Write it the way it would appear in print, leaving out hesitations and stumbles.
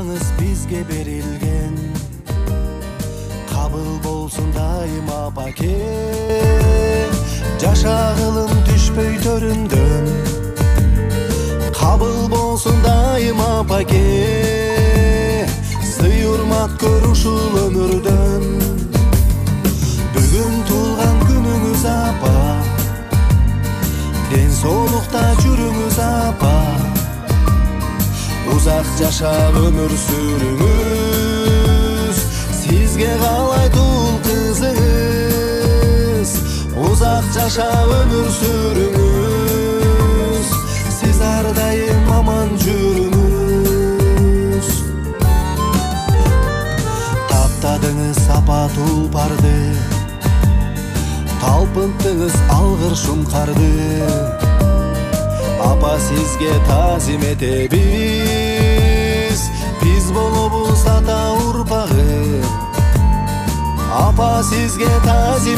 Аңыз бизге берилген, кабыл болсун дайыма паке. Жашагылым түшпөй төрүмдөн, кабыл болсун дайыма паке. Сый урмат көр ушул өмүрдөн, бүгүн туулган күнүңүз апа. Ден соолукта жүрүңүз апа. Узак жашап өмүр сүрүңүз, сизге калайт ул кызыңыз. Узак жашап өмүр сүрүңүз, сиз ар дайым аман жүрүңүз. Таптадыңыз апа тулпарды, талпынттыңыз алгыр шумкарды. Апа сизге тазим этебиз, биз болобуз ата урпагы. Апа сизге тазим